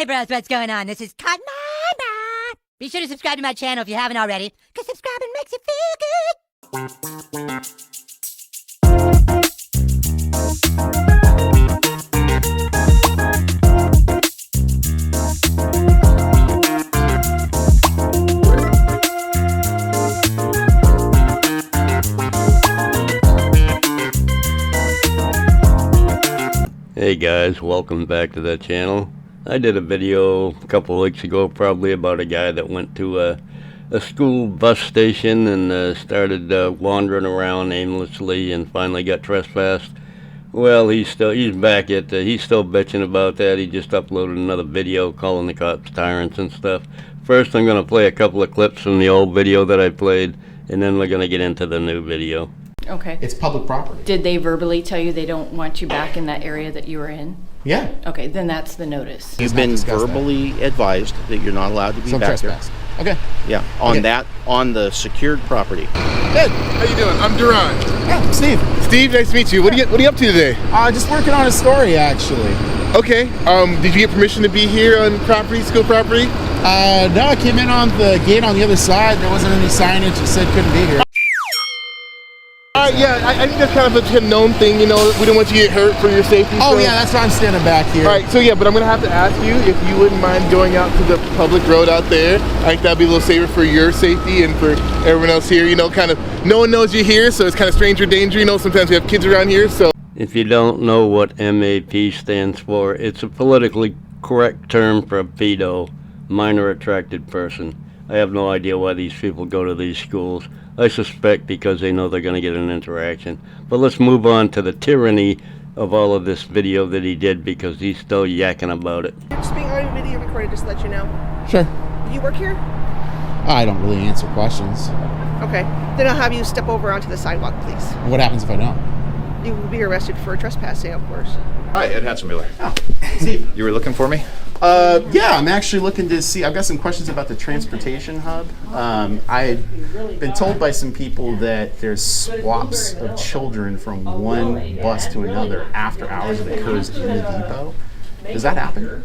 bros, what's going on? This is Cotton My Butt. Be sure to subscribe to my channel if you haven't already, because subscribing makes you feel good. Hey guys, welcome back to the channel. I did a video a couple weeks ago probably about a guy that went to a school bus station and started wandering around aimlessly and finally got trespassed. Well, he's back at he's still bitching about that. He just uploaded another video calling the cops tyrants and stuff. First I'm going to play a couple of clips from the old video that I played, and then we're going to get into the new video. Okay. It's public property. Did they verbally tell you they don't want you back in that area that you were in? Yeah. Okay, then that's the notice. You've been verbally advised that you're not allowed to be back there. Okay. Yeah, on the secured property. Ed, how you doing? I'm Duran. Yeah, Steve. Steve, nice to meet you. What are you up to today? Just working on a story, actually. Okay. Did you get permission to be here on property, school property? No, I came in on the gate on the other side. There wasn't any signage that said couldn't be here. Yeah, I think that's kind of a known thing, you know. We don't want you to get hurt for your safety. Oh, so. Yeah, that's why I'm standing back here. All right, so yeah, but I'm going to have to ask you if you wouldn't mind going out to the public road out there. I think that'd be a little safer for your safety and for everyone else here. You know, kind of, no one knows you're here, so it's kind of stranger danger. You know, sometimes we have kids around here, so. If you don't know what MAP stands for, it's a politically correct term for a pedo, minor attracted person. I have no idea why these people go to these schools. I suspect because they know they're going to get an interaction. But let's move on to the tyranny of all of this video that he did, because he's still yakking about it. You're just being audio video recorded, just to let you know. Sure. Do you work here? I don't really answer questions. Okay. Then I'll have you step over onto the sidewalk, please. What happens if I don't? You will be arrested for trespassing, of course. Hi, Ed Hatzenmiller. Oh, Steve. You were looking for me? Yeah, I'm actually looking to see. I've got some questions about the transportation hub. I've been told by some people that there's swaps of children from one bus to another after hours that occurs in the depot. Does that happen?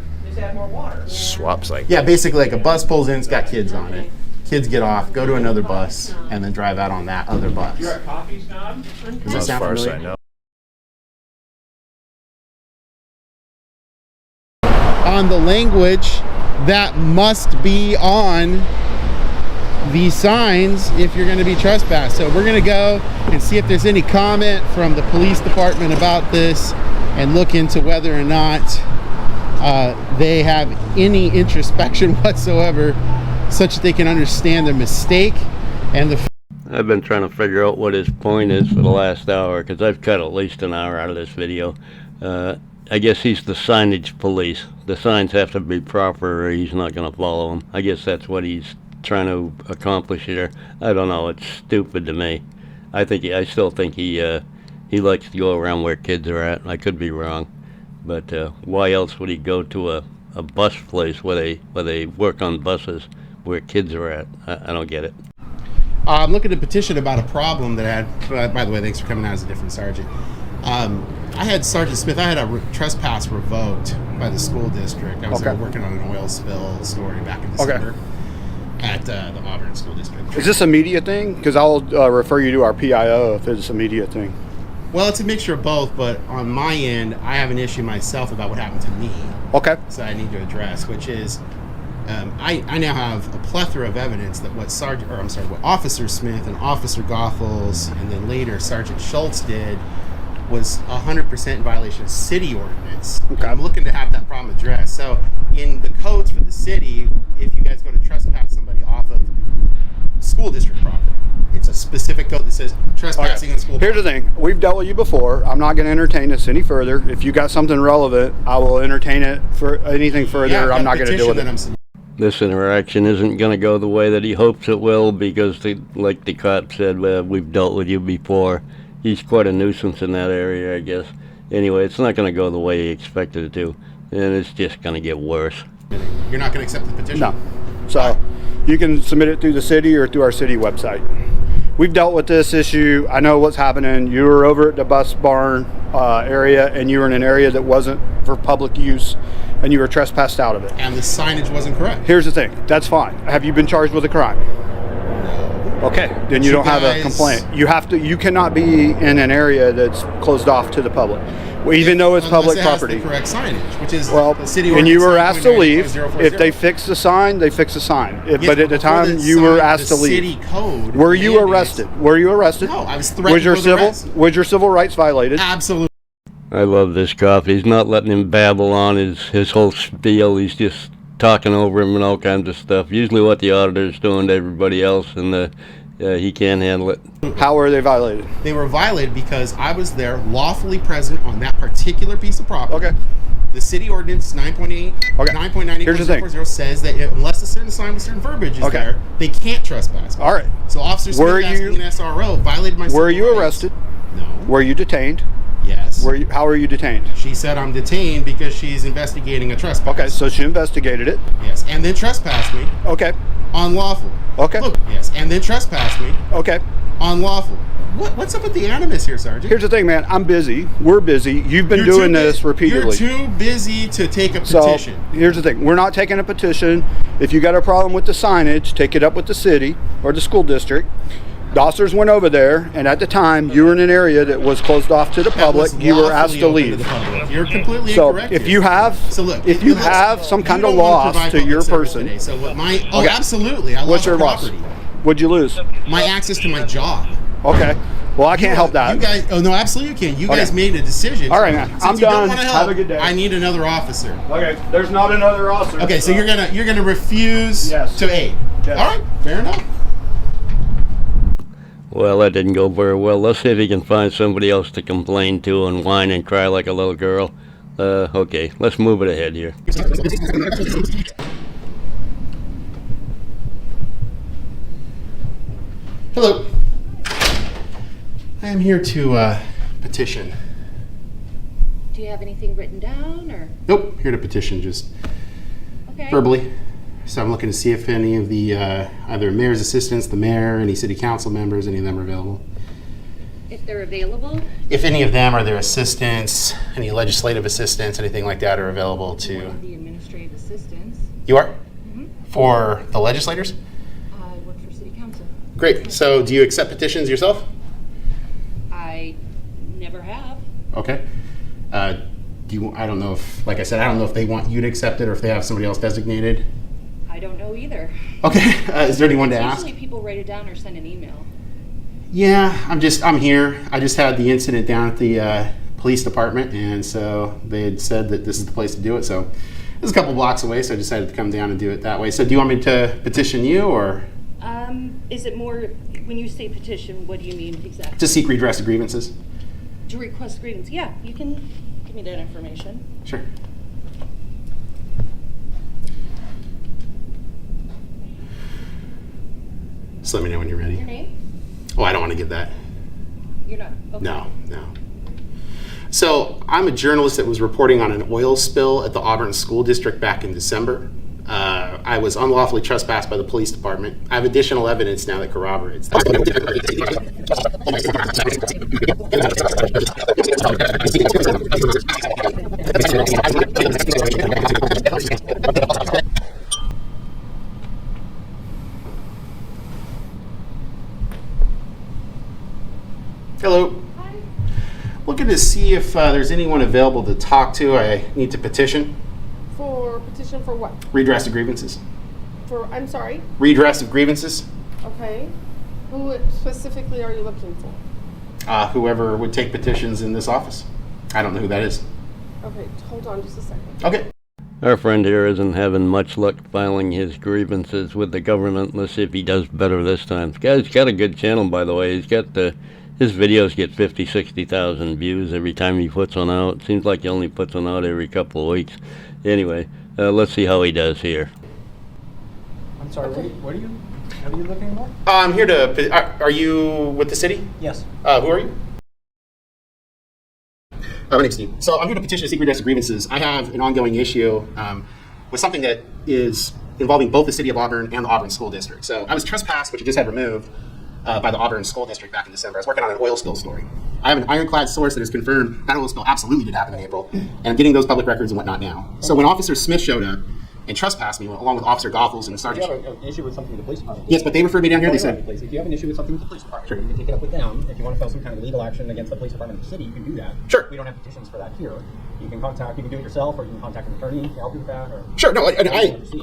Swaps like? Yeah, basically like a bus pulls in, it's got kids on it. Kids get off, go to another bus, and then drive out on that other bus. Does that sound far as familiar? I know. On the language that must be on the signs if you're going to be trespassed. So we're going to go and see if there's any comment from the police department about this and look into whether or not they have any introspection whatsoever such that they can understand their mistake. And I've been trying to figure out what his point is for the last hour, because I've cut at least an hour out of this video. I guess he's the signage police. The signs have to be proper or he's not going to follow them. I guess that's what he's trying to accomplish here. I don't know. It's stupid to me. I still think he likes to go around where kids are at. I could be wrong, but why else would he go to a bus place where they work on buses where kids are at? I don't get it. I'm looking at a petition about a problem that I had. By the way, thanks for coming out as a different sergeant. I had Sergeant Smith, I had a trespass revoked by the school district. I was working on an oil spill story back in December at the Auburn School District. Is this a media thing? Because I'll refer you to our PIO if it's a media thing. Well, it's a mixture of both, but on my end, I have an issue myself about what happened to me. Okay. So I need to address, which is, I now have a plethora of evidence that what Officer Smith and Officer Goethals and then later Sergeant Schultz did was 100% in violation of city ordinance. Okay. I'm looking to have that problem addressed. So in the codes for the city, if you guys go to trespass somebody off of school district property, it's a specific code that says trespassing on school property. Here's the thing. We've dealt with you before. I'm not going to entertain this any further. If you got something relevant, I will entertain it for anything further. Yeah, I'm not going to deal with it. This interaction isn't going to go the way that he hopes it will, because like the cop said, we've dealt with you before. He's quite a nuisance in that area, I guess. Anyway, it's not going to go the way he expected it to, and it's just going to get worse. You're not going to accept the petition? No. So you can submit it through the city or through our city website. We've dealt with this issue. I know what's happening. You were over at the bus barn area, and you were in an area that wasn't for public use and you were trespassed out of it. And the signage wasn't correct. Here's the thing. That's fine. Have you been charged with a crime? Okay, then you don't have a complaint. You cannot be in an area that's closed off to the public, even though it's public property. The correct signage, which is Well, the city and you were ordinance asked to leave. 9.98.040. If they fix the sign, they fix the sign. Yes, But at the before time, you were sign, asked to the leave. City code Were you mandates- arrested? Were you arrested? No, I was threatened with arrest. Was your civil rights violated? Absolutely. I love this cop. He's not letting him babble on his whole spiel. He's just talking over him and all kinds of stuff. Usually what the auditor's doing to everybody else, and he can't handle it. How were they violated? They were violated because I was there lawfully present on that particular piece of property. Okay. The city ordinance 9.8, Okay. 9.98 Here's the thing. says that unless a certain sign with certain verbiage is Okay. there, they can't trespass. All right. So Officer Smith Were asking you- an SRO violated my Were civil you rights. arrested? No. Were you detained? Yes. How were you detained? She said I'm detained because she's investigating a trespass. Okay, so she investigated it. Yes, and then trespassed me Okay. unlawful. Okay. Look, yes, and then trespassed me Okay. unlawful. What's up with the animus here, Sergeant? Here's the thing, man. I'm busy. We're busy. You've been You're doing too this repeatedly. You're too busy to take a So petition. here's the thing. We're not taking a petition. If you got a problem with the signage, take it up with the city or the school district. The officers went over there, and at the time, you were in an area that was closed off to the That public. was You were asked lawfully to open leave. the public. You're completely So incorrect if here. you have, So look, if you let's- have some kind you of don't wanna loss provide to public your service person, today. So what my Okay. absolutely, I what's lost your my loss? property. What'd you lose? My access to my job. Okay. Well, I can't help that. You guys, oh no, absolutely you can. You Okay. guys made a decision. All right, man. Since I'm you don't done. wanna Have help, a good day. I need another officer. Okay. There's not another officer. Okay, so you're gonna refuse Yes. to aid. Yes. All right, fair enough. Well, that didn't go very well. Let's see if he can find somebody else to complain to and whine and cry like a little girl. Okay, let's move it ahead here. Hello. I am here to petition. Do you have anything written down, or? Nope, here to petition, just Okay. verbally. So I'm looking to see if any of the either mayor's assistants, the mayor, any city council members, any of them are available. If they're available, If any of them are their assistants, any legislative assistants, anything like that are available to. one of the administrative assistants. You are? For the legislators? I work for city council. Great. So do you accept petitions yourself? I never have. Okay. I don't know if, like I said, I don't know if they want you to accept it or if they have somebody else designated. I don't know either. Okay. Is there anyone to ask? Usually people write it down or send an email. Yeah, I'm here. I just had the incident down at the police department, and so they had said that this is the place to do it. So it's a couple blocks away, so I decided to come down and do it that way. So do you want me to petition you, or Is it more, when you say petition, what do you mean exactly? to seek redress of grievances? To request grievance? Yeah, you can give me that information. Sure. Just let me know when you're Your ready. name? Oh, I don't want to give that. You're not? Okay. No. So I'm a journalist that was reporting on an oil spill at the Auburn School District back in December. I was unlawfully trespassed by the police department. I have additional evidence now that corroborates that. Hello. Looking to see if there's anyone available to talk to. I need to petition. For petition for what? Redress of grievances. I'm sorry. Redress of grievances. Okay. Who specifically are you looking for? Whoever would take petitions in this office. I don't know who that is. Okay, hold on just a second. Okay. Our friend here isn't having much luck filing his grievances with the government. Let's see if he does better this time. This guy's got a good channel, by the way. He's got his videos get 50, 60,000 views every time he puts one out. Seems like he only puts one out every couple of weeks. Anyway, let's see how he does here. I'm sorry, what are you looking for? I'm here to. Are you with the city? Yes. Who are you? My name's Steve. So I'm here to petition to seek redress of grievances. I have an ongoing issue with something that is involving both the city of Auburn and the Auburn School District. So I was trespassed, which I just had removed by the Auburn School District back in December. I was working on an oil spill story. I have an ironclad source that has confirmed that oil spill absolutely did happen in April, and I'm getting those public records and whatnot now. So when Officer Smith showed up and trespassed me, along with Officer Goethals and Sergeant... If you have an issue with something with the police department... Yes, but they referred me down here, they said... If you have an issue with something with the police department, sure, you can take it up with them. If you want to file some kind of legal action against the police department of the city, you can do that. Sure. We don't have petitions for that here. You can do it yourself, or you can contact an attorney to help you with that. Or Sure, no,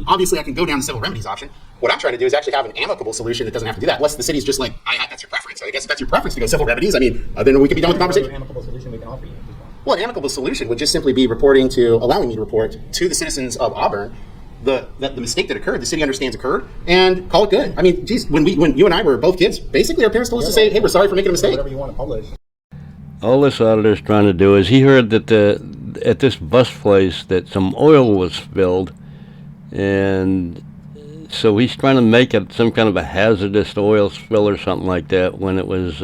obviously I can go down the civil remedies option. What I'm trying to do is actually have an amicable solution that doesn't have to do that, unless the city's just like, that's your preference. So I guess if that's your preference to go civil remedies, I mean, then we could be done with the conversation. An amicable solution we can offer you. Well, an amicable solution would just simply be allowing me to report to the citizens of Auburn the mistake that occurred, the city understands occurred, and call it good. I mean, geez, when you and I were both kids, basically our parents told us to say, hey, we're sorry for making a mistake. Whatever you want to publish. All this auditor's trying to do is he heard that at this bus place that some oil was spilled, and so he's trying to make it some kind of a hazardous oil spill or something like that, when it was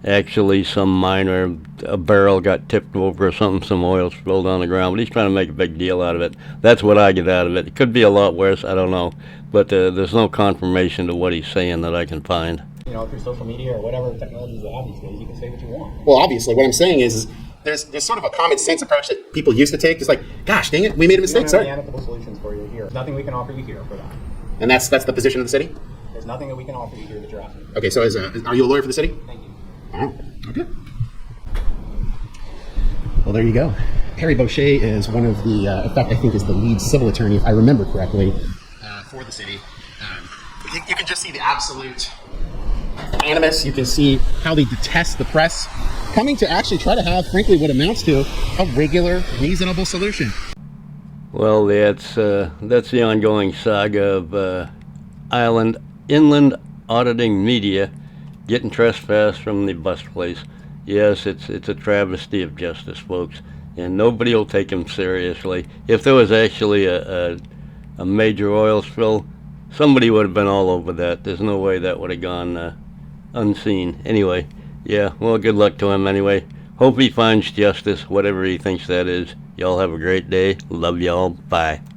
actually some minor, a barrel got tipped over or something, some oil spilled on the ground, but he's trying to make a big deal out of it. That's what I get out of it. It could be a lot worse, I don't know, but there's no confirmation to what he's saying that I can find. You know, through social media or whatever technologies you have these days, you can say what you want. Well, obviously, what I'm saying is there's sort of a common sense approach that people used to take, just like, gosh, dang it, we made a mistake, sorry. We don't have any amicable solutions for you here. There's nothing we can offer you here for that. And that's the position of the city? There's nothing that we can offer you here that you're asking. Okay, so are you a lawyer for the city? Thank you. Oh, okay. Well, there you go. Harry Boucher is one of the, in fact, I think is the lead civil attorney, if I remember correctly, for the city. You can just see the absolute animus. You can see how they detest the press, coming to actually try to have, frankly, what amounts to a regular, reasonable solution. Well, that's the ongoing saga of inland auditing media getting trespassed from the bus place. Yes, it's a travesty of justice, folks, and nobody will take them seriously. If there was actually a major oil spill, somebody would have been all over that. There's no way that would have gone unseen. Anyway, yeah, well, good luck to him anyway. Hope he finds justice, whatever he thinks that is. Y'all have a great day. Love y'all. Bye.